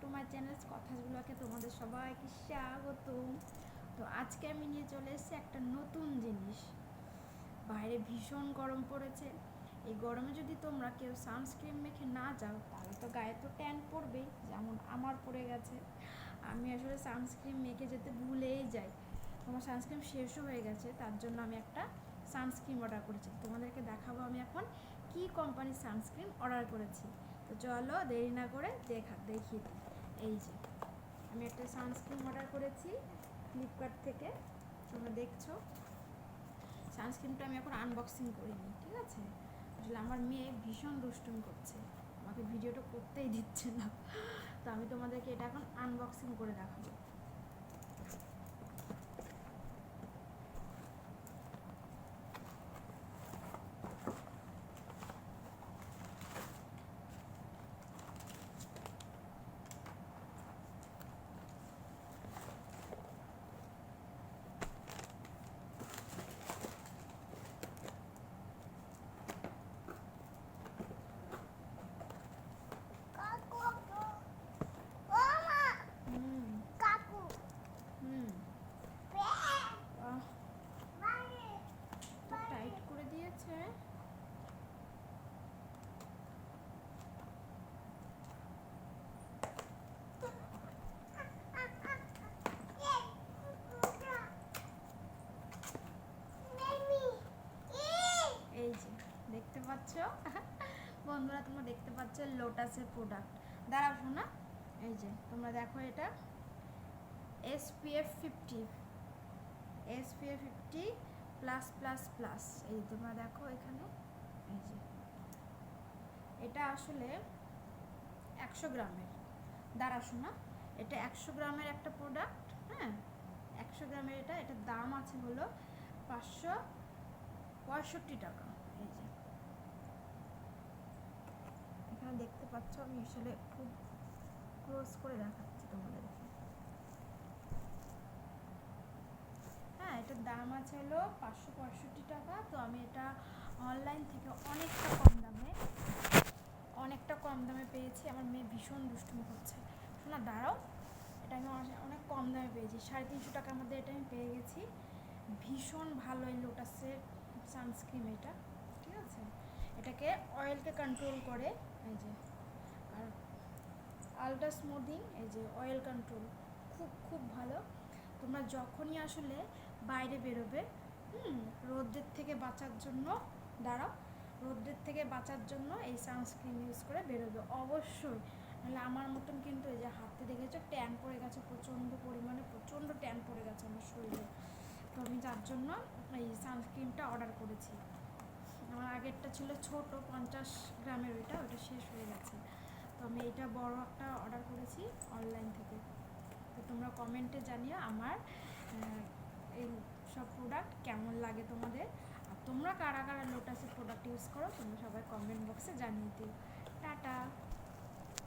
To my channel কথাগুলোকে তোমাদের সবাইকে স্বাগতম। তো আজকে আমি নিয়ে চলে এসেছি একটা নতুন জিনিস। বাইরে ভীষণ গরম পড়েছে। এই গরমে যদি তোমরা কেউ সানস্ক্রিন মেখে না যাও তাহলে তো গায়ে তো ট্যান পড়বেই, যেমন আমার পড়ে গেছে। আমি আসলে সানস্ক্রিন মেখে যেতে ভুলেই যাই। তোমার সানস্ক্রিন শেষও হয়ে গেছে, তার জন্য আমি একটা সানস্ক্রিন অর্ডার করেছি। তোমাদেরকে দেখাবো আমি এখন কি কোম্পানির সানস্ক্রিন অর্ডার করেছি। তো চলো দেরি না করে দেখিয়ে দিই। এই যে আমি একটা সানস্ক্রিন অর্ডার করেছি ফ্লিপকার্ট থেকে, তোমরা দেখছো। সানস্ক্রিনটা আমি এখন আনবক্সিং করিনি, ঠিক আছে? আসলে আমার মেয়ে ভীষণ দুষ্টুমি করছে, আমাকে ভিডিওটা করতেই দিচ্ছে না। তো আমি তোমাদেরকে এটা এখন আনবক্সিং করে দেখাবো। টাইট করে দিয়েছে। এই যে দেখতে পাচ্ছ বন্ধুরা, তোমরা দেখতে পাচ্ছ লোটাসের প্রোডাক্ট। দাঁড়াও শোনা, এই যে তোমরা দেখো, এটা SPF 50 প্লাস প্লাস প্লাস। এই তোমরা দেখো এখানে, এই যে এটা আসলে 100 গ্রামের। দাঁড়া শোনা, এটা 100 গ্রামের একটা প্রোডাক্ট। হ্যাঁ, 100 গ্রামের এটার দাম আছে হলো 565 টাকা। এই যে এখানে দেখতে পাচ্ছ, আমি আসলে খুব ক্লোজ করে দেখাচ্ছি তোমাদেরকে। হ্যাঁ, এটার দাম আছে হলো 565 টাকা। তো আমি এটা অনলাইন থেকে অনেকটা কম দামে পেয়েছি। আমার মেয়ে ভীষণ দুষ্টুমি করছে। শোনা দাঁড়াও, এটা আমি অনেক কম দামে পেয়েছি, 350 টাকার মধ্যে এটা আমি পেয়ে গেছি। ভীষণ ভালো এই লোটাসের সানস্ক্রিন এটা, ঠিক আছে? এটাকে অয়েলকে কন্ট্রোল করে, এই যে, আর আলট্রা স্মুদিং, এই যে অয়েল কন্ট্রোল, খুব খুব ভালো। তোমরা যখনই আসলে বাইরে বেরোবে, রোদের থেকে বাঁচার জন্য, রোদের থেকে বাঁচার জন্য এই সানস্ক্রিন ইউজ করে বেরোবে অবশ্যই। নাহলে আমার মতন কিন্তু এই যে হাতে দেখেছো ট্যান পড়ে গেছে, প্রচণ্ড পরিমাণে প্রচণ্ড ট্যান পড়ে গেছে আমার শরীরে। তো আমি যার জন্য এই সানস্ক্রিনটা অর্ডার করেছি। আমার আগেরটা ছিল ছোট 50 গ্রামের, ওইটা শেষ হয়ে গেছে। তো আমি এইটা বড় একটা অর্ডার করেছি অনলাইন থেকে। তো তোমরা কমেন্টে জানিও আমার এই সব প্রোডাক্ট কেমন লাগে তোমাদের, আর তোমরা কারা কারা লোটাসের প্রোডাক্ট ইউজ করো তোমরা সবাই কমেন্ট বক্সে জানিয়ে দিও। টাটা।